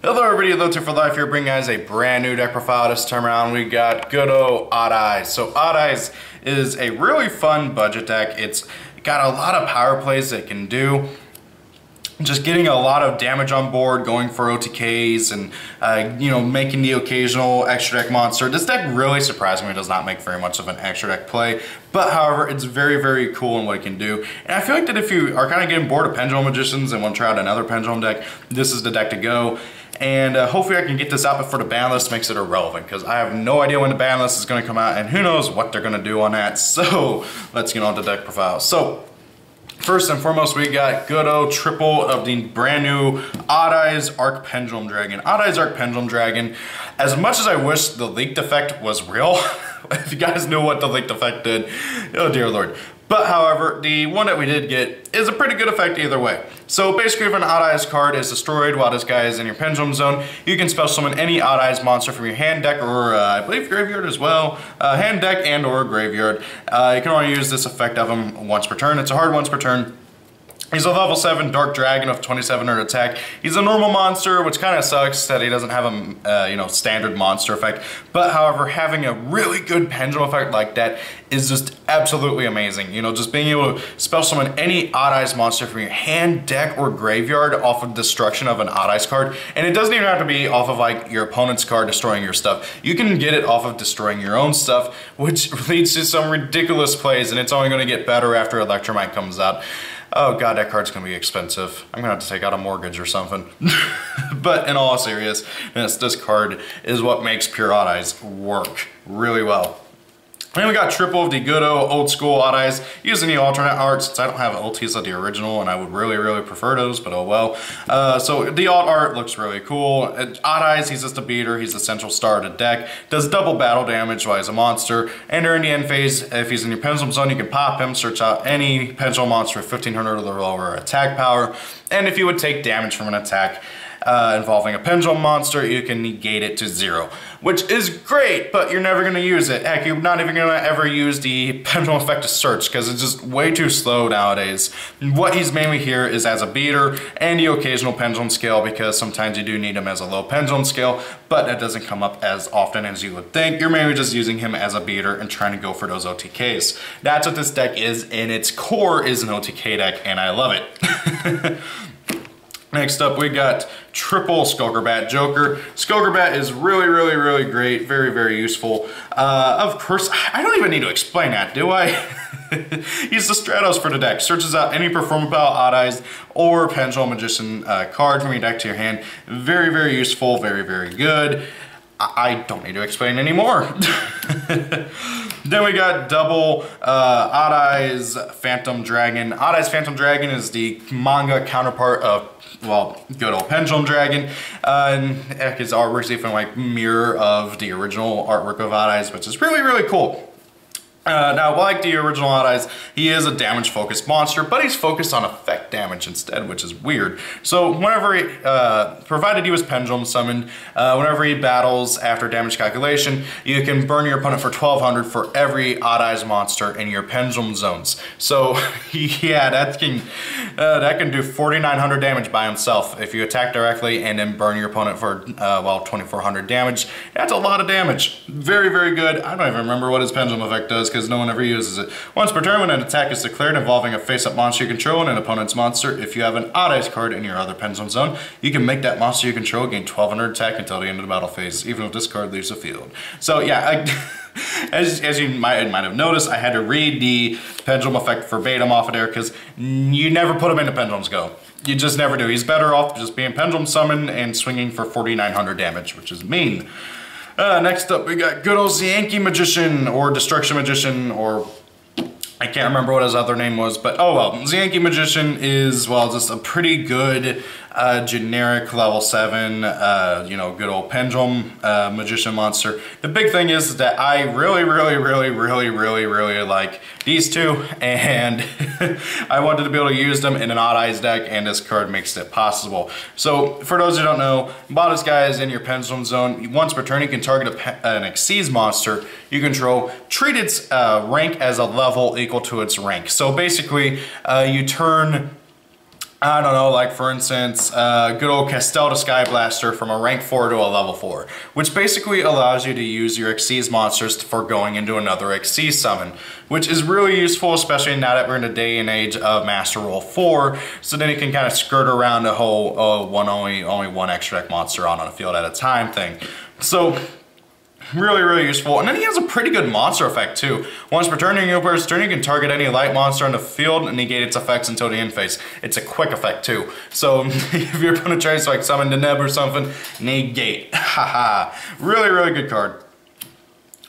Hello everybody, Low for Life here, bringing guys a brand new deck profile this time around. We got good old Odd Eyes. So Odd Eyes is a really fun budget deck. It's got a lot of power plays that it can do. Just getting a lot of damage on board, going for OTKs, and making the occasional extra deck monster. This deck really surprisingly does not make very much of an extra deck play, but however, it's very, very cool in what it can do. And I feel like that if you are kind of getting bored of Pendulum Magicians and want to try out another Pendulum deck, this is the deck to go. And hopefully I can get this out before the ban list makes it irrelevant, because I have no idea when the ban list is going to come out, and who knows what they're going to do on that. So let's get on to deck profile. So first and foremost, we got good old triple of the brand new Odd Eyes Arc Pendulum Dragon. Odd Eyes Arc Pendulum Dragon, as much as I wish the leaked effect was real, if you guys knew what the leaked effect did, oh dear lord. But however, the one that we did get is a pretty good effect either way. So basically, if an Odd Eyes card is destroyed while this guy is in your Pendulum Zone, you can spell summon any Odd Eyes monster from your hand, deck, or I believe graveyard as well. Hand, deck, and or graveyard. You can only use this effect of him once per turn. It's a hard once per turn. He's a level 7 Dark Dragon with 2700 attack. He's a normal monster, which kind of sucks that he doesn't have a standard monster effect. But however, having a really good pendulum effect like that is just absolutely amazing. You know, just being able to spell summon any Odd Eyes monster from your hand, deck, or graveyard off of destruction of an Odd Eyes card. And it doesn't even have to be off of like your opponent's card destroying your stuff. You can get it off of destroying your own stuff, which leads to some ridiculous plays, and it's only going to get better after Electromite comes out. Oh god, that card's gonna be expensive. I'm gonna have to take out a mortgage or something. But in all seriousness, this card is what makes Pure Odd Eyes work really well. And we got triple of the good old school Odd Eyes using the alternate art, since I don't have LTs of the original, and I would really, really prefer those, but oh well. So the alt art looks really cool. Odd Eyes, he's just a beater, he's the central star of the deck, does double battle damage while he's a monster, and during the end phase, if he's in your Pendulum Zone, you can pop him, search out any Pendulum monster with 1500 or lower attack power, and if you would take damage from an attack involving a Pendulum monster, you can negate it to 0, which is great, but you're never going to use it. Heck, you're not even going to ever use the Pendulum effect to search, because it's just way too slow nowadays. What he's mainly here is as a beater and the occasional Pendulum scale, because sometimes you do need him as a low Pendulum scale, but that doesn't come up as often as you would think. You're mainly just using him as a beater and trying to go for those OTKs. That's what this deck is, and its core is an OTK deck, and I love it. Next up, we got triple Skullcrobat Joker. Skullcrobat is really, really, really great. Very, very useful. Of course, I don't even need to explain that, do I? He's the Stratos for the deck. Searches out any performapal, Odd Eyes, or Pendulum Magician card from your deck to your hand. Very, very useful. Very, very good. I don't need to explain anymore. Then we got double Odd Eyes Phantom Dragon. Odd Eyes Phantom Dragon is the manga counterpart of, well, good old Pendulum Dragon. And his artwork's even like mirror of the original artwork of Odd Eyes, which is really, really cool. Now, like the original Odd Eyes, he is a damage-focused monster, but he's focused on effect damage instead, which is weird. So whenever he, provided he was Pendulum summoned, whenever he battles after damage calculation, you can burn your opponent for 1200 for every Odd Eyes monster in your Pendulum zones. So yeah, that can do 4900 damage by himself if you attack directly and then burn your opponent for 2400 damage. That's a lot of damage. Very, very good. I don't even remember what his Pendulum effect does, because no one ever uses it. Once per turn, when an attack is declared involving a face-up monster you control and an opponent's monster, if you have an Odd Eyes card in your other Pendulum Zone, you can make that monster you control gain 1200 attack until the end of the battle phase, even if this card leaves the field. So yeah, as you might have noticed, I had to read the Pendulum effect verbatim off of there, because you never put him into Pendulum's Go. You just never do. He's better off just being Pendulum summoned and swinging for 4900 damage, which is mean. Next up, we got good old Xiangke Magician, or Destruction Magician, or I can't remember what his other name was, but oh well. Xiangke Magician is, well, just a pretty good generic level 7, good old Pendulum Magician monster. The big thing is that I really like these two, and I wanted to be able to use them in an Odd Eyes deck, and this card makes it possible. So, for those who don't know, while this guy is in your Pendulum Zone, once per turn you can target an Xyz monster you control, treat its rank as a level equal to its rank. So basically, you turn I don't know, like for instance, good old Castel to Sky Blaster from a rank 4 to a level 4, which basically allows you to use your Xyz monsters for going into another Xyz summon, which is really useful, especially now that we're in a day and age of Master Rule 4, so then you can kind of skirt around the whole only one extra deck monster on a field at a time thing. So, really useful. And then he has a pretty good monster effect too. Once per turn, your opponent's turn, you can target any light monster on the field and negate its effects until the end phase. It's a quick effect too. So if your opponent tries to like summon the Neb or something, negate. Haha. Really good card.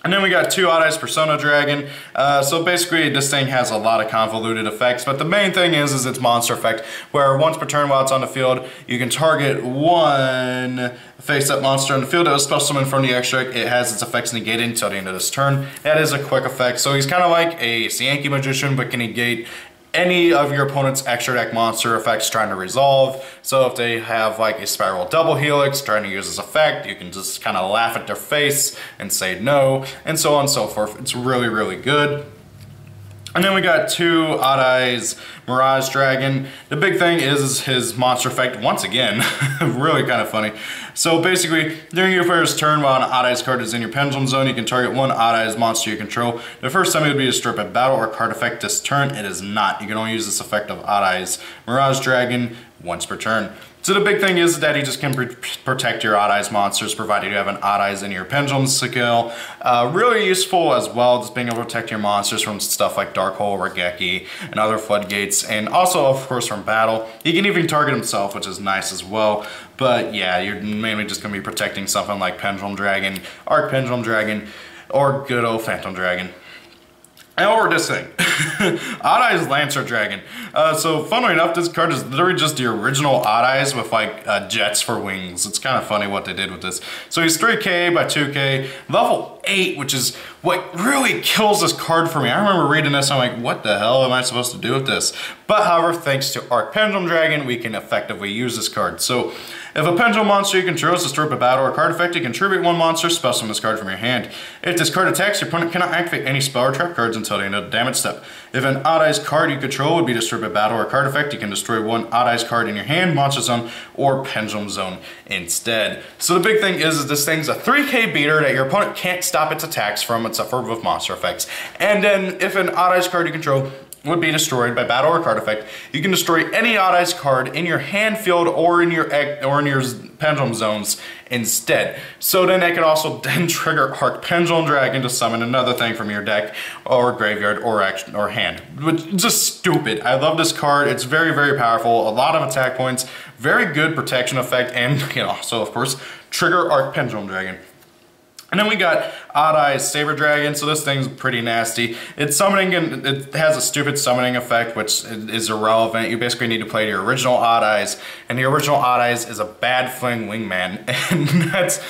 And then we got 2 Odd Eyes Persona Dragon. So basically this thing has a lot of convoluted effects, but the main thing is its monster effect, where once per turn while it's on the field, you can target one face-up monster on the field that was special summoned from the extra deck. It has its effects negated until the end of this turn. That is a quick effect, so he's kind of like a Xiangke Magician, but can negate any of your opponent's extra deck monster effects trying to resolve. So if they have like a Spiral Double Helix trying to use this effect, you can just kind of laugh at their face and say no, and so on and so forth. It's really good. And then we got 2 Odd Eyes Mirage Dragon. The big thing is his monster effect, once again, really kind of funny. So basically, during your player's turn while an Odd Eyes card is in your pendulum zone, you can target one Odd Eyes monster you control. The first time it would be to strip a battle or card effect this turn. It is not. You can only use this effect of Odd Eyes Mirage Dragon once per turn. So the big thing is that he just can protect your Odd Eyes monsters, provided you have an Odd Eyes in your pendulum skill. Really useful as well, just being able to protect your monsters from stuff like Dark Hole, Regeki, and other floodgates, and also of course from battle. He can even target himself, which is nice as well. But yeah, you're mainly just going to be protecting something like Pendulum Dragon, Arc Pendulum Dragon, or good old Phantom Dragon. And over this thing, Odd Eyes Lancer Dragon. So funnily enough, this card is literally just the original Odd Eyes with like jets for wings. It's kind of funny what they did with this. So he's 3k by 2k, level 8, which is what really kills this card for me. I remember reading this, I'm like, what the hell am I supposed to do with this? But however, thanks to Arc Pendulum Dragon, we can effectively use this card. So if a pendulum monster you control is destroyed by battle or card effect, you can tribute one monster, spell summon this card from your hand. If this card attacks, your opponent cannot activate any spell or trap cards until the end of the damage step. If an Odd Eyes card you control would be destroyed by battle or card effect, you can destroy one Odd Eyes card in your hand, monster zone, or pendulum zone instead. So the big thing is this thing's a 3k beater that your opponent can't stop its attacks from, except for with monster effects. And then if an Odd Eyes card you control would be destroyed by battle or card effect, you can destroy any Odd Eyes card in your hand field or in your pendulum zones instead. So then that could also then trigger Arc Pendulum Dragon to summon another thing from your deck or graveyard or hand. Which is just stupid. I love this card. It's very powerful. A lot of attack points, very good protection effect, and you know, so of course trigger Arc Pendulum Dragon. And then we got Odd Eyes Saber Dragon. So this thing's pretty nasty. It's summoning, and it has a stupid summoning effect, which is irrelevant. You basically need to play your original Odd Eyes, and the original Odd Eyes is a bad Flame Wingman, and that's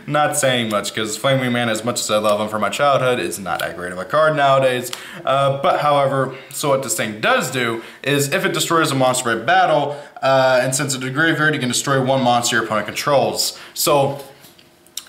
not saying much, because Flame Wingman, as much as I love him from my childhood, is not that great of a card nowadays. But however, so what this thing does do is if it destroys a monster by battle, and sends it to the graveyard, you can destroy one monster your opponent controls. So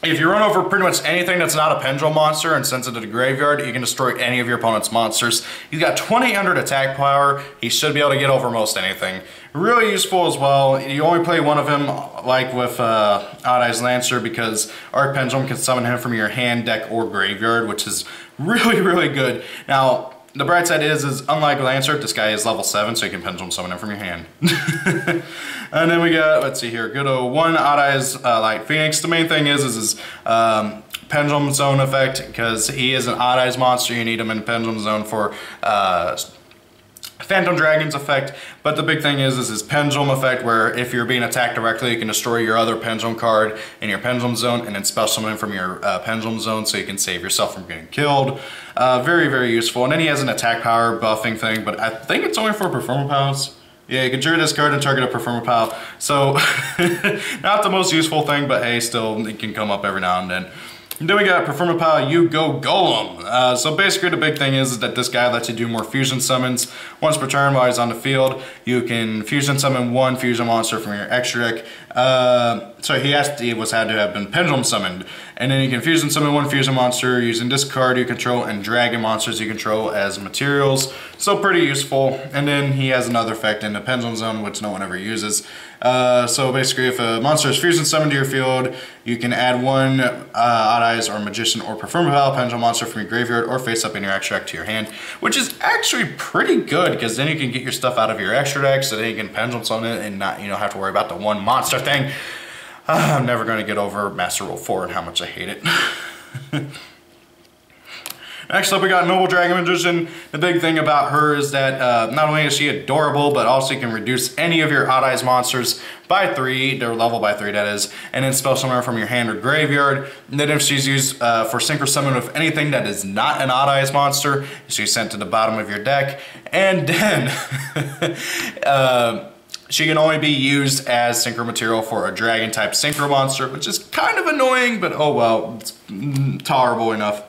if you run over pretty much anything that's not a pendulum monster and sends it to the graveyard, you can destroy any of your opponent's monsters. He's got 2800 attack power. He should be able to get over most anything. Really useful as well. You only play one of him, like with Odd Eyes Lancer, because Arc Pendulum can summon him from your hand, deck, or graveyard, which is really good. Now, the bright side is unlike Lancer, this guy is level 7, so you can pendulum summon him from your hand. And then we got, let's see here, good old one Odd Eyes Light Phoenix. The main thing is his pendulum zone effect, because he is an Odd Eyes monster. You need him in pendulum zone for Phantom Dragon's effect, but the big thing is his pendulum effect, where if you're being attacked directly, you can destroy your other pendulum card in your pendulum zone and then spell summon from your pendulum zone, so you can save yourself from getting killed. Very useful. And then he has an attack power buffing thing, but I think it's only for performapals. Yeah, you can trigger this card and target a performapal. So not the most useful thing, but hey, still it can come up every now and then. And then we got performapal YgoAmino. So basically the big thing is that this guy lets you do more fusion summons. Once per turn while he's on the field, you can fusion summon one fusion monster from your extra deck. So he had to have been pendulum summoned. And then you can fusion summon one fusion monster using this card you control and dragon monsters you control as materials. So pretty useful. And then he has another effect in the pendulum zone, which no one ever uses. So basically, if a monster is fusion summoned to your field, you can add one Odd Eyes or Magician or performapal pendulum monster from your graveyard or face up in your extra deck to your hand, which is actually pretty good because then you can get your stuff out of your extra deck, so then you can pendulum summon it and not have to worry about the one monster thing. I'm never going to get over Master Rule 4 and how much I hate it. Next up, we got Nobledragon Magician. The big thing about her is that not only is she adorable, but also you can reduce any of your Odd Eyes monsters by 3, their level by 3 that is, and then spell summon her from your hand or graveyard. And then if she's used for synchron summon with anything that is not an Odd Eyes monster, she's sent to the bottom of your deck. And then she can only be used as synchro material for a dragon type synchro monster, which is kind of annoying, but oh well, it's tolerable enough.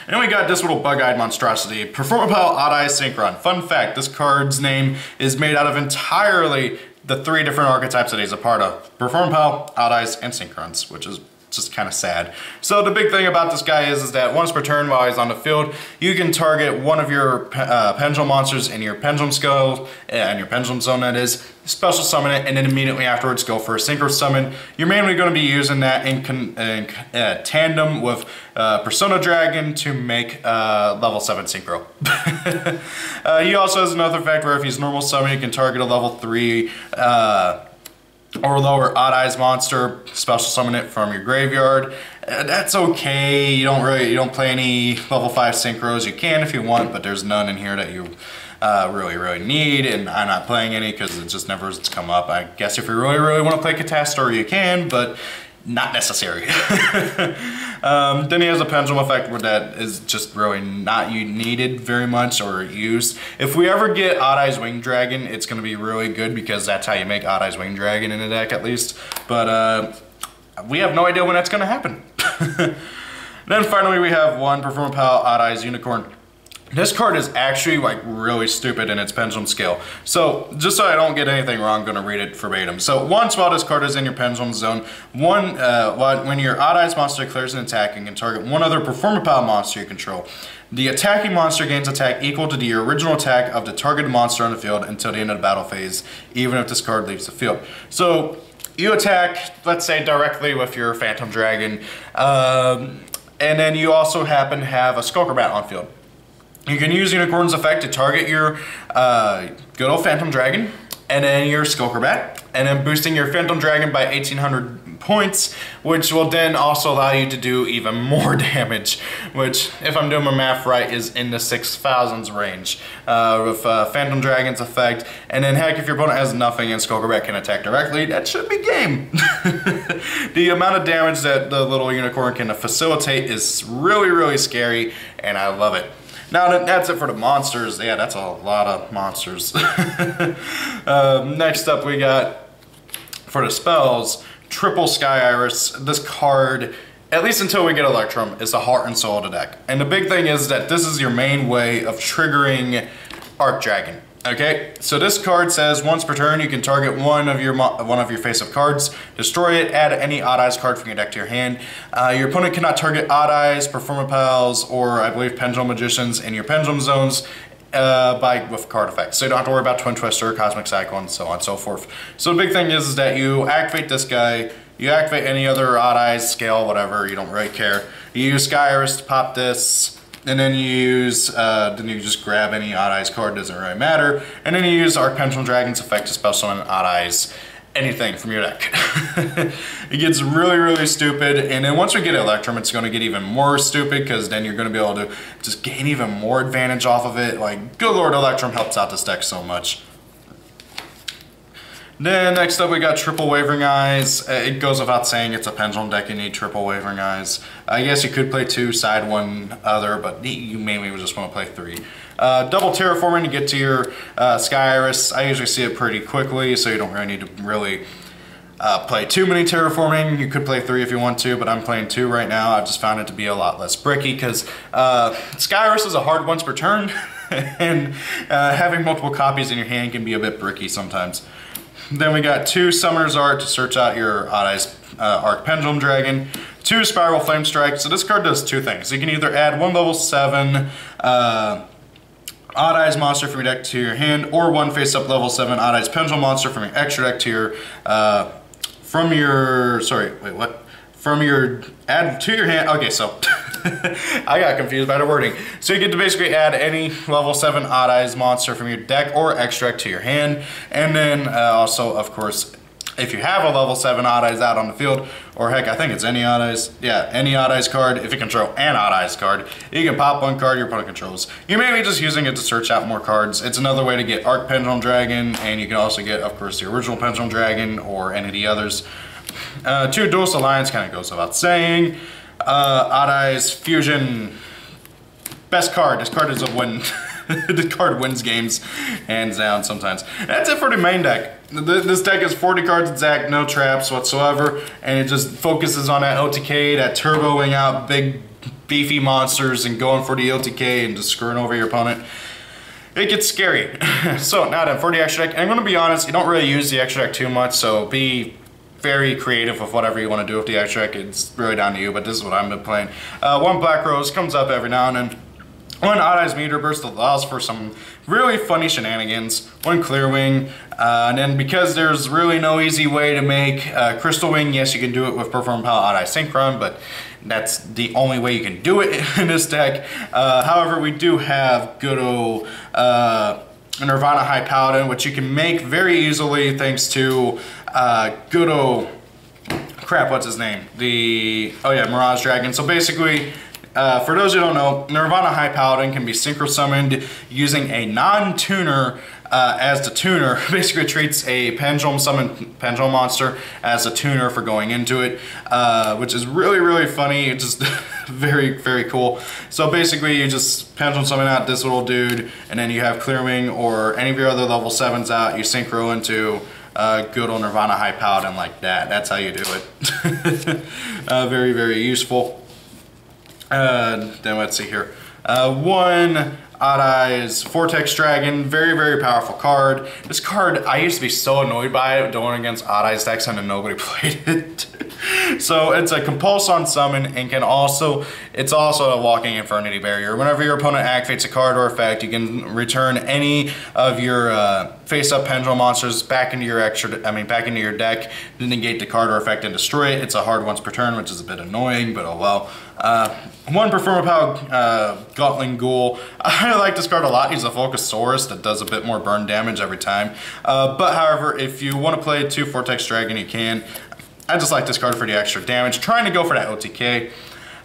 And then we got this little bug-eyed monstrosity, Performapal Odd Eyes Synchron. Fun fact, this card's name is made out of entirely the 3 different archetypes that he's a part of. Performapal, Odd Eyes, and Synchrons, which is just kind of sad. So the big thing about this guy is that once per turn while he's on the field, you can target one of your pendulum monsters in your pendulum skull, and your pendulum zone that is, special summon it, and then immediately afterwards go for a synchro summon. You're mainly going to be using that in tandem with Persona Dragon to make level 7 synchro. He also has another effect where if he's normal summon, you can target a level 3 or lower Odd Eyes monster, special summon it from your graveyard. That's okay. You don't play any level 5 synchros. You can if you want, but there's none in here that you really need, and I'm not playing any because it just never has come up. I guess if you really want to play Catastrophe, you can, but not necessary. Then he has a pendulum effect where that is just really not needed very much or used. If we ever get Odd Eyes Winged Dragon, it's going to be really good because that's how you make Odd Eyes Winged Dragon in a deck at least. But we have no idea when that's going to happen. Then finally we have one Performapal Odd Eyes Unicorn. This card is actually like really stupid in its pendulum scale. So just so I don't get anything wrong, I'm going to read it verbatim. So once while this card is in your pendulum zone, when your Odd Eyes monster declares an attack and can target one other Performapal monster you control, the attacking monster gains attack equal to the original attack of the targeted monster on the field until the end of the battle phase, even if this card leaves the field. So you attack, let's say, directly with your Phantom Dragon, and then you also happen to have a Skullcrobat on field. You can use Unicorn's effect to target your good old Phantom Dragon, and then your Skullcrobat, and then boosting your Phantom Dragon by 1,800 points, which will then also allow you to do even more damage, which, if I'm doing my math right, is in the 6,000s range with Phantom Dragon's effect. And then heck, if your opponent has nothing and Skullcrobat can attack directly, that should be game. The amount of damage that the little unicorn can facilitate is really scary, and I love it. Now that's it for the monsters. Yeah, that's a lot of monsters. Next up we got, for the spells, Triple Sky Iris. This card, at least until we get Electrum, is the heart and soul of the deck. And the big thing is that this is your main way of triggering Archdragon. Okay, so this card says once per turn you can target one of your face-up cards, destroy it, add any Odd Eyes card from your deck to your hand. Your opponent cannot target Odd Eyes, Performapals, or I believe Pendulum Magicians in your Pendulum zones with card effects. So you don't have to worry about Twin Twister, Cosmic Cyclone, so on and so forth. So the big thing is that you activate this guy, you activate any other Odd Eyes, scale, whatever, you don't really care. You use Sky Iris to pop this, and then you use, then you just grab any Odd Eyes card, doesn't really matter. And then you use our Pendulum Dragon's effect to special summon Odd Eyes, anything from your deck. It gets really stupid, and then once we get Electrum, it's going to get even more stupid, because then you're going to be able to just gain even more advantage off of it. Like, good lord, Electrum helps out this deck so much. Then next up we got Triple Wavering Eyes. It goes without saying it's a pendulum deck, you need Triple Wavering Eyes. I guess you could play 2, side 1 other, but you mainly would just want to play 3. Double terraforming to get to your Sky Iris. I usually see it pretty quickly, so you don't really need to really play too many terraforming. You could play 3 if you want to, but I'm playing 2 right now. I've just found it to be a lot less bricky, because Sky Iris is a hard once per turn, and having multiple copies in your hand can be a bit bricky sometimes. Then we got 2 Summoner's Art to search out your Odd Eyes Arc Pendulum Dragon, 2 Spiral Flame Strike. So this card does 2 things. You can either add 1 level 7 Odd Eyes monster from your deck to your hand, or 1 face-up level 7 Odd Eyes Pendulum monster from your extra deck to your, add to your hand. Okay, so I got confused by the wording. So you get to basically add any level 7 Odd Eyes monster from your deck or extra deck to your hand. And then also, of course, if you have a level 7 Odd Eyes out on the field, or heck, I think it's any Odd Eyes. Yeah, any Odd Eyes card. If you control an Odd Eyes card, you can pop 1 card your opponent controls. You may be just using it to search out more cards. It's another way to get Arc Pendulum Dragon, and you can also get, of course, the original Pendulum Dragon or any of the others. 2 Duelist Alliance kind of goes without saying. Odd Eyes Fusion. Best card. This card is a win. This card wins games, hands down sometimes. That's it for the main deck. This deck is 40 cards exact, no traps whatsoever, and it just focuses on that OTK, that turboing out big beefy monsters and going for the OTK and just screwing over your opponent. It gets scary. So now then, for the extra deck, I'm going to be honest, you don't really use the extra deck too much, so be very creative with whatever you want to do with the extra deck. It's really down to you, but this is what I've been playing. 1 Black Rose comes up every now and then. 1 Odd Eyes Meteorburst allows for some really funny shenanigans. 1 Clear Wing, and then because there's really no easy way to make Crystal Wing, yes, you can do it with performapal Odd Eyes Synchron, but that's the only way you can do it in this deck. However, we do have good old Nirvana High Paladin, which you can make very easily thanks to good old, crap, what's his name? Mirage Dragon. So basically, for those who don't know, Nirvana High Paladin can be synchro summoned using a non-tuner as the tuner. Basically treats a pendulum summoned pendulum monster as a tuner for going into it, which is really, really funny. It's just very, very cool. So basically you just pendulum summon out this little dude, and then you have Clearwing or any of your other level 7s out, you synchro into good old Nirvana High Paladin like that. That's how you do it. Very, very useful. Then let's see here. 1 Odd Eyes Vortex Dragon, very, very powerful card. This card, I used to be so annoyed by it going against Odd Eyes decks and then nobody played it. So it's a compulse on summon and it's also a walking infernity barrier. Whenever your opponent activates a card or effect, you can return any of your face-up pendulum monsters back into your back into your deck, then negate the card or effect and destroy it. It's a hard once per turn, which is a bit annoying, but oh well. 1 performapal gatling ghoul. I like this card a lot. He's a Focus that does a bit more burn damage every time. But however, if you want to play 2 Vortex Dragon, you can. I just like this card for the extra damage. Trying to go for that OTK.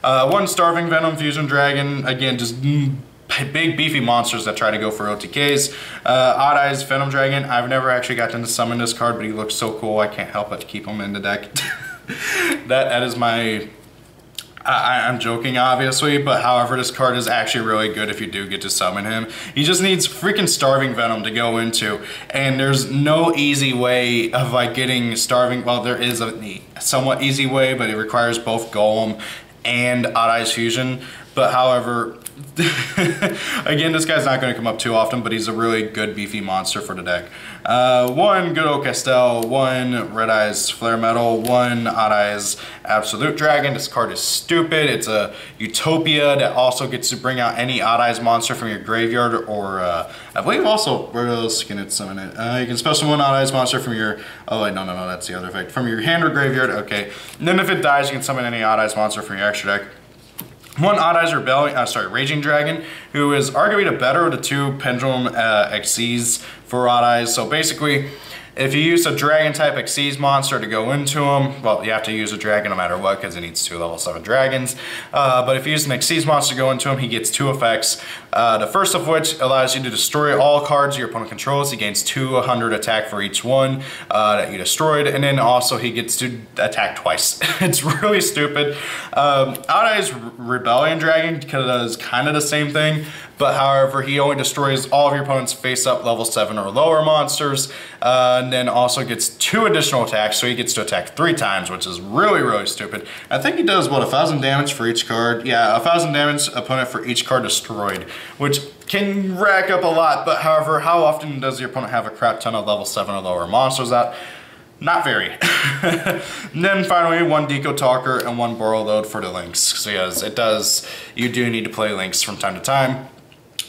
1 Starving Venom Fusion Dragon. Again, just big beefy monsters that try to go for OTKs. Odd Eyes Venom Dragon. I've never actually gotten to summon this card, but he looks so cool. I can't help but keep him in the deck. that is my... I'm joking, obviously, but however, this card is actually really good if you do get to summon him. He just needs freaking Starving Venom to go into, and there's no easy way of like getting Starving. Well, there is a somewhat easy way, but it requires both Golem and Odd Eyes Fusion. But however, again, this guy's not going to come up too often, but he's a really good beefy monster for the deck. 1 good old Castell, 1 Red Eyes Flare Metal, 1 Odd Eyes Absolute Dragon. This card is stupid. It's a Utopia that also gets to bring out any Odd Eyes monster from your graveyard, or I believe also, where else can it summon it? You can special 1 Odd Eyes monster from your, oh wait, no, that's the other effect. From your hand or graveyard, okay. And then if it dies, you can summon any Odd Eyes monster from your extra deck. 1 Odd Eyes Raging Dragon, who is arguably the better of the 2 Pendulum Xyz for Odd Eyes. So basically, if you use a Dragon type Xyz monster to go into him, well, you have to use a Dragon no matter what because it needs 2 level 7 dragons. But if you use an Xyz monster to go into him, he gets 2 effects. The first of which allows you to destroy all cards your opponent controls. He gains 200 attack for each one that you destroyed, and then also he gets to attack twice. It's really stupid. Odd Eyes Rebellion Dragon does kind of the same thing, but however, he only destroys all of your opponent's face-up level 7 or lower monsters, and then also gets 2 additional attacks, so he gets to attack 3 times, which is really, really stupid. I think he does, what, 1,000 damage for each card? Yeah, 1,000 damage opponent for each card destroyed, which can rack up a lot, but however, how often does your opponent have a crap ton of level 7 or lower monsters out? Not very. And then finally, 1 decode talker and 1 borreload for the links. So yes, you do need to play links from time to time.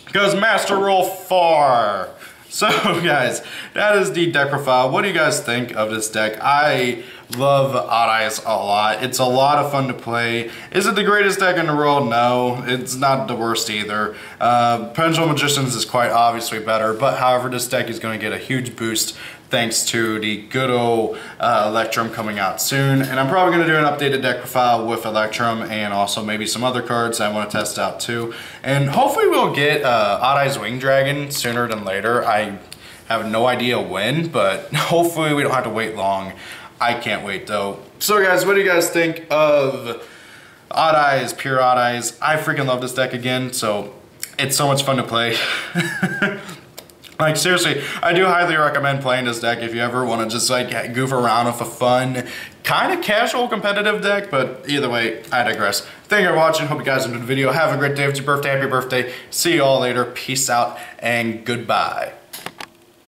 Because master rule 4. So guys, that is the deck profile. What do you guys think of this deck? I love Odd Eyes a lot. It's a lot of fun to play. Is it the greatest deck in the world? No, it's not the worst either. Pendulum Magicians is quite obviously better, but however, this deck is going to get a huge boost thanks to the good old Electrum coming out soon. And I'm probably going to do an updated deck profile with Electrum and also maybe some other cards I want to test out too. And hopefully we'll get Odd Eyes Wing Dragon sooner than later. I have no idea when, but hopefully we don't have to wait long. I can't wait though. So guys, what do you guys think of Odd Eyes, Pure Odd Eyes? I freaking love this deck again, so it's so much fun to play. Like seriously, I do highly recommend playing this deck if you ever want to just like goof around with a fun, kind of casual competitive deck, but either way, I digress. Thank you for watching, hope you guys enjoyed the video. Have a great day, if it's your birthday, happy birthday. See you all later, peace out, and goodbye.